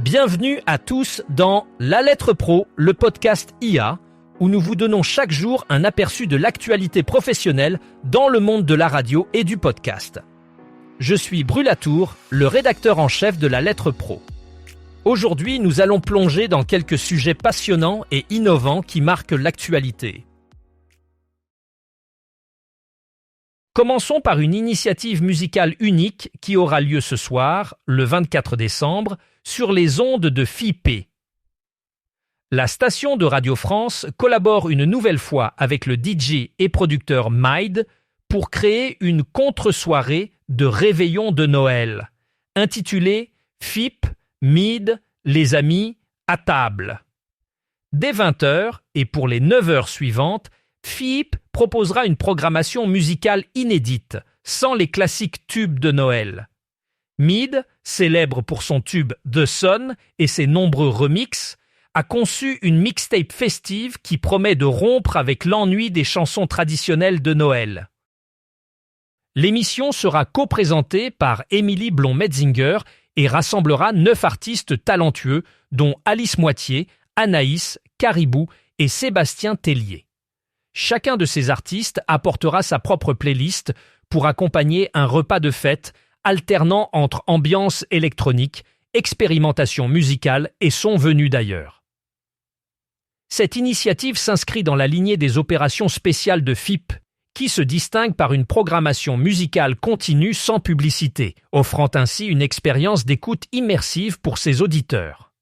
Bienvenue à tous dans La Lettre Pro, le podcast IA, où nous vous donnons chaque jour un aperçu de l'actualité professionnelle dans le monde de la radio et du podcast. Je suis Brulatour, le rédacteur en chef de La Lettre Pro. Aujourd'hui, nous allons plonger dans quelques sujets passionnants et innovants qui marquent l'actualité. Commençons par une initiative musicale unique qui aura lieu ce soir, le 24 décembre, sur les ondes de FIP. La station de Radio France collabore une nouvelle fois avec le DJ et producteur Mide pour créer une contre-soirée de réveillon de Noël, intitulée FIP, Mide, les amis, à table. Dès 20h et pour les 9h suivantes, FIP proposera une programmation musicale inédite, sans les classiques tubes de Noël. Mide, célèbre pour son tube The Sun et ses nombreux remixes, a conçu une mixtape festive qui promet de rompre avec l'ennui des chansons traditionnelles de Noël. L'émission sera co-présentée par Émilie Blond-Metzinger et rassemblera 9 artistes talentueux, dont Alice Moitié, Anaïs, Caribou et Sébastien Tellier. Chacun de ces artistes apportera sa propre playlist pour accompagner un repas de fête alternant entre ambiance électronique, expérimentation musicale et sons venus d'ailleurs. Cette initiative s'inscrit dans la lignée des opérations spéciales de FIP, qui se distinguent par une programmation musicale continue sans publicité, offrant ainsi une expérience d'écoute immersive pour ses auditeurs.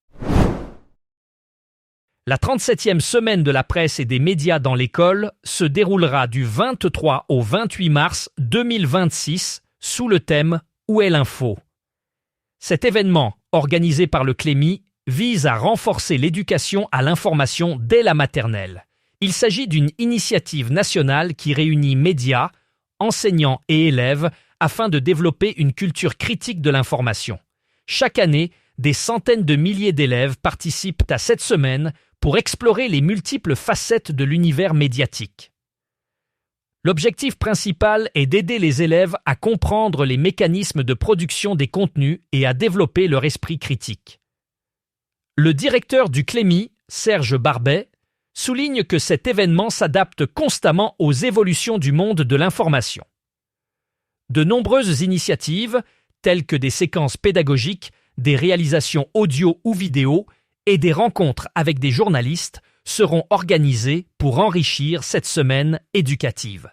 La 37e semaine de la presse et des médias dans l'école se déroulera du 23 au 28 mars 2026 sous le thème « Où est l'info ?». Cet événement, organisé par le Clémy, vise à renforcer l'éducation à l'information dès la maternelle. Il s'agit d'une initiative nationale qui réunit médias, enseignants et élèves afin de développer une culture critique de l'information. Chaque année, des centaines de milliers d'élèves participent à cette semaine pour explorer les multiples facettes de l'univers médiatique. L'objectif principal est d'aider les élèves à comprendre les mécanismes de production des contenus et à développer leur esprit critique. Le directeur du Clémy, Serge Barbet, souligne que cet événement s'adapte constamment aux évolutions du monde de l'information. De nombreuses initiatives, telles que des séquences pédagogiques, des réalisations audio ou vidéo, et des rencontres avec des journalistes seront organisées pour enrichir cette semaine éducative.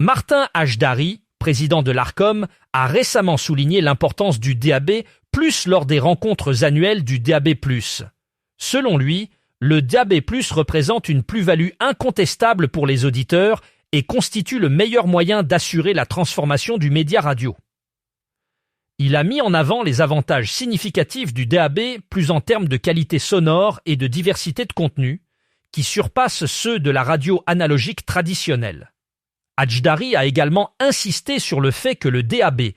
Martin Hajdari, président de l'Arcom, a récemment souligné l'importance du DAB+ lors des rencontres annuelles du DAB+. Selon lui, le DAB+ représente une plus-value incontestable pour les auditeurs et constitue le meilleur moyen d'assurer la transformation du média radio. Il a mis en avant les avantages significatifs du DAB+, plus en termes de qualité sonore et de diversité de contenu, qui surpassent ceux de la radio analogique traditionnelle. Hajdari a également insisté sur le fait que le DAB+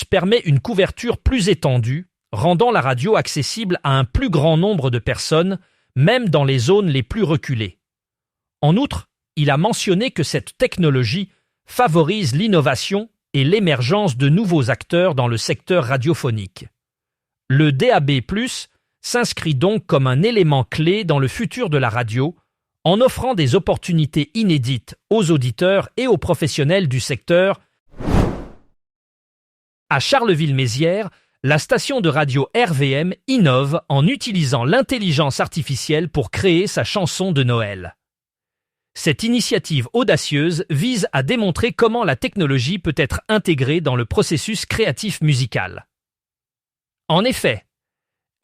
permet une couverture plus étendue, rendant la radio accessible à un plus grand nombre de personnes, même dans les zones les plus reculées. En outre, il a mentionné que cette technologie favorise l'innovation et l'émergence de nouveaux acteurs dans le secteur radiophonique. Le DAB+, s'inscrit donc comme un élément clé dans le futur de la radio, en offrant des opportunités inédites aux auditeurs et aux professionnels du secteur. À Charleville-Mézières, la station de radio RVM innove en utilisant l'intelligence artificielle pour créer sa chanson de Noël. Cette initiative audacieuse vise à démontrer comment la technologie peut être intégrée dans le processus créatif musical. En effet,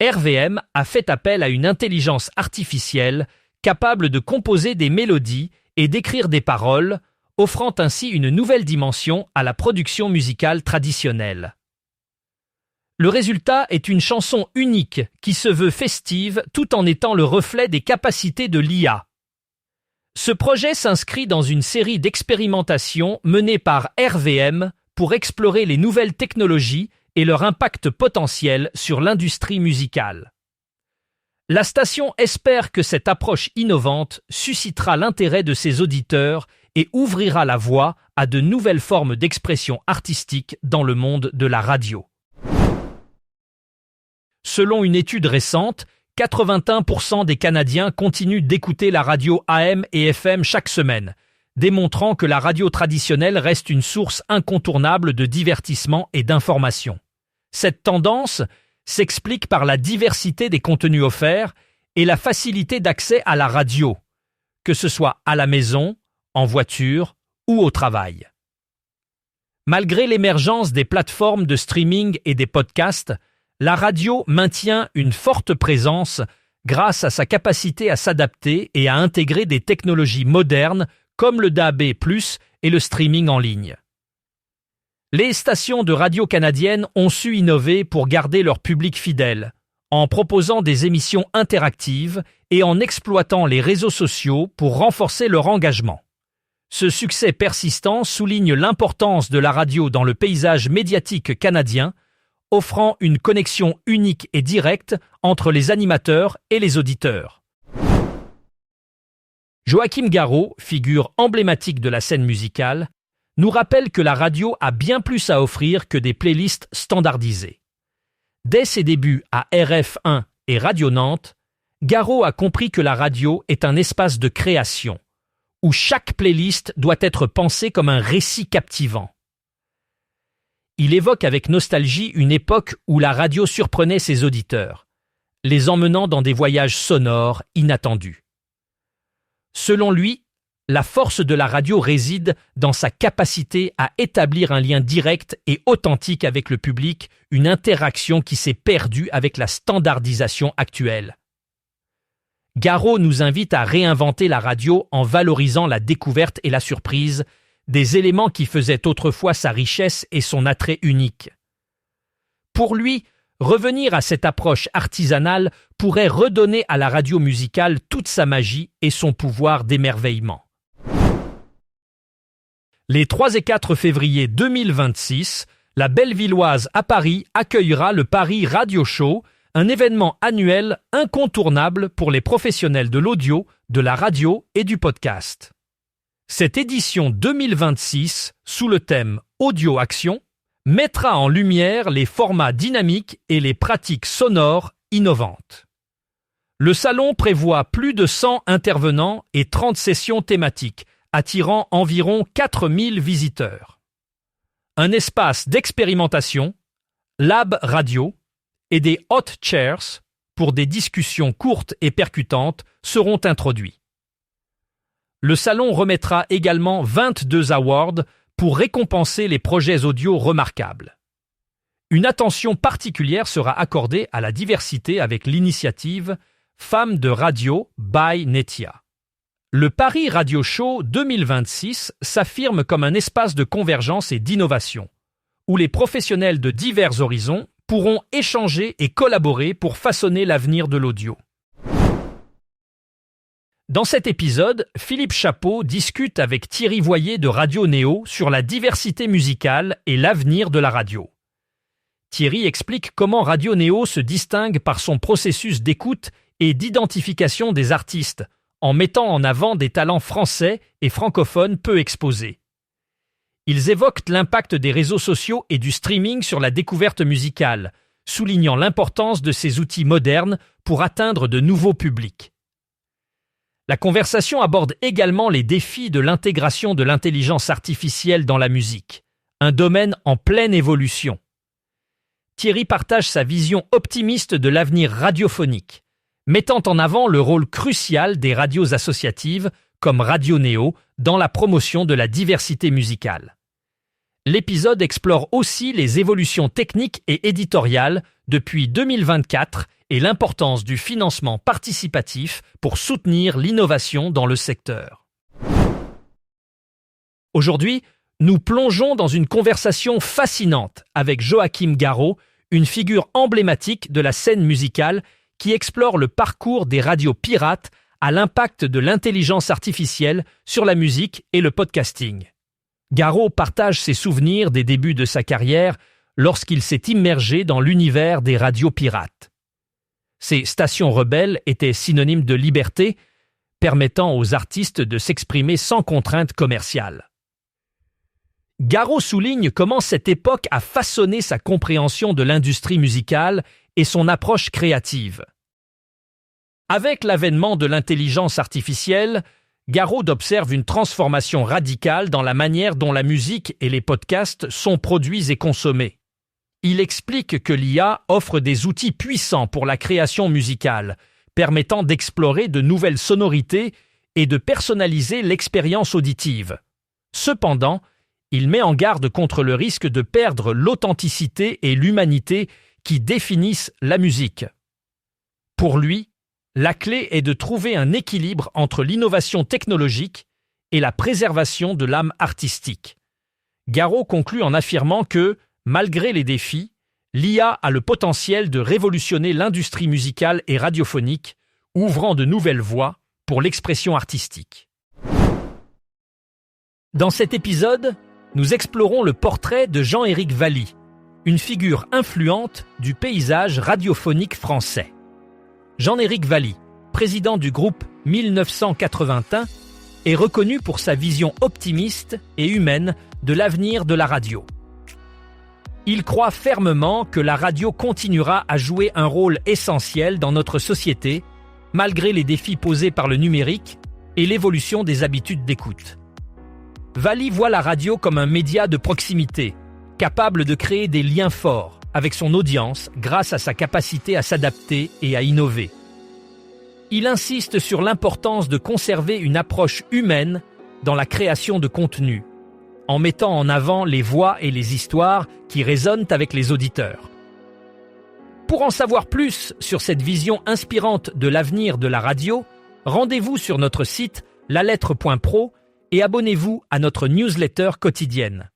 RVM a fait appel à une intelligence artificielle capable de composer des mélodies et d'écrire des paroles, offrant ainsi une nouvelle dimension à la production musicale traditionnelle. Le résultat est une chanson unique qui se veut festive tout en étant le reflet des capacités de l'IA. Ce projet s'inscrit dans une série d'expérimentations menées par RVM pour explorer les nouvelles technologies et leur impact potentiel sur l'industrie musicale. La station espère que cette approche innovante suscitera l'intérêt de ses auditeurs et ouvrira la voie à de nouvelles formes d'expression artistique dans le monde de la radio. Selon une étude récente, 81% des Canadiens continuent d'écouter la radio AM et FM chaque semaine, démontrant que la radio traditionnelle reste une source incontournable de divertissement et d'information. Cette tendance s'explique par la diversité des contenus offerts et la facilité d'accès à la radio, que ce soit à la maison, en voiture ou au travail. Malgré l'émergence des plateformes de streaming et des podcasts, la radio maintient une forte présence grâce à sa capacité à s'adapter et à intégrer des technologies modernes comme le DAB+, et le streaming en ligne. Les stations de radio canadiennes ont su innover pour garder leur public fidèle, en proposant des émissions interactives et en exploitant les réseaux sociaux pour renforcer leur engagement. Ce succès persistant souligne l'importance de la radio dans le paysage médiatique canadien, offrant une connexion unique et directe entre les animateurs et les auditeurs. Joachim Garraud, figure emblématique de la scène musicale, nous rappelle que la radio a bien plus à offrir que des playlists standardisées. Dès ses débuts à RF1 et Radio Nantes, Garraud a compris que la radio est un espace de création, où chaque playlist doit être pensée comme un récit captivant. Il évoque avec nostalgie une époque où la radio surprenait ses auditeurs, les emmenant dans des voyages sonores inattendus. Selon lui, la force de la radio réside dans sa capacité à établir un lien direct et authentique avec le public, une interaction qui s'est perdue avec la standardisation actuelle. Garraud nous invite à réinventer la radio en valorisant la découverte et la surprise, des éléments qui faisaient autrefois sa richesse et son attrait unique. Pour lui, revenir à cette approche artisanale pourrait redonner à la radio musicale toute sa magie et son pouvoir d'émerveillement. Les 3 et 4 février 2026, la Bellevilloise à Paris accueillera le Paris Radio Show, un événement annuel incontournable pour les professionnels de l'audio, de la radio et du podcast. Cette édition 2026, sous le thème Audio Action, mettra en lumière les formats dynamiques et les pratiques sonores innovantes. Le salon prévoit plus de 100 intervenants et 30 sessions thématiques, attirant environ 4000 visiteurs. Un espace d'expérimentation, lab radio et des hot chairs pour des discussions courtes et percutantes seront introduits. Le salon remettra également 22 awards pour récompenser les projets audio remarquables. Une attention particulière sera accordée à la diversité avec l'initiative Femmes de radio by Netia. Le Paris Radio Show 2026 s'affirme comme un espace de convergence et d'innovation, où les professionnels de divers horizons pourront échanger et collaborer pour façonner l'avenir de l'audio. Dans cet épisode, Philippe Chapeau discute avec Thierry Voyer de Radio Néo sur la diversité musicale et l'avenir de la radio. Thierry explique comment Radio Néo se distingue par son processus d'écoute et d'identification des artistes, en mettant en avant des talents français et francophones peu exposés. Ils évoquent l'impact des réseaux sociaux et du streaming sur la découverte musicale, soulignant l'importance de ces outils modernes pour atteindre de nouveaux publics. La conversation aborde également les défis de l'intégration de l'intelligence artificielle dans la musique, un domaine en pleine évolution. Thierry partage sa vision optimiste de l'avenir radiophonique, mettant en avant le rôle crucial des radios associatives comme Radio Néo dans la promotion de la diversité musicale. L'épisode explore aussi les évolutions techniques et éditoriales depuis 2024 et l'importance du financement participatif pour soutenir l'innovation dans le secteur. Aujourd'hui, nous plongeons dans une conversation fascinante avec Joachim Garraud, une figure emblématique de la scène musicale qui explore le parcours des radios pirates à l'impact de l'intelligence artificielle sur la musique et le podcasting. Garraud partage ses souvenirs des débuts de sa carrière lorsqu'il s'est immergé dans l'univers des radios pirates. Ces stations rebelles étaient synonymes de liberté, permettant aux artistes de s'exprimer sans contrainte commerciale. Garot souligne comment cette époque a façonné sa compréhension de l'industrie musicale et son approche créative. Avec l'avènement de l'intelligence artificielle, Garot observe une transformation radicale dans la manière dont la musique et les podcasts sont produits et consommés. Il explique que l'IA offre des outils puissants pour la création musicale, permettant d'explorer de nouvelles sonorités et de personnaliser l'expérience auditive. Cependant, il met en garde contre le risque de perdre l'authenticité et l'humanité qui définissent la musique. Pour lui, la clé est de trouver un équilibre entre l'innovation technologique et la préservation de l'âme artistique. Garot conclut en affirmant que, malgré les défis, l'IA a le potentiel de révolutionner l'industrie musicale et radiophonique, ouvrant de nouvelles voies pour l'expression artistique. Dans cet épisode, nous explorons le portrait de Jean-Éric Valli, une figure influente du paysage radiophonique français. Jean-Éric Valli, président du groupe 1981, est reconnu pour sa vision optimiste et humaine de l'avenir de la radio. Il croit fermement que la radio continuera à jouer un rôle essentiel dans notre société, malgré les défis posés par le numérique et l'évolution des habitudes d'écoute. Valli voit la radio comme un média de proximité, capable de créer des liens forts avec son audience grâce à sa capacité à s'adapter et à innover. Il insiste sur l'importance de conserver une approche humaine dans la création de contenu, en mettant en avant les voix et les histoires qui résonnent avec les auditeurs. Pour en savoir plus sur cette vision inspirante de l'avenir de la radio, rendez-vous sur notre site lalettre.pro et abonnez-vous à notre newsletter quotidienne.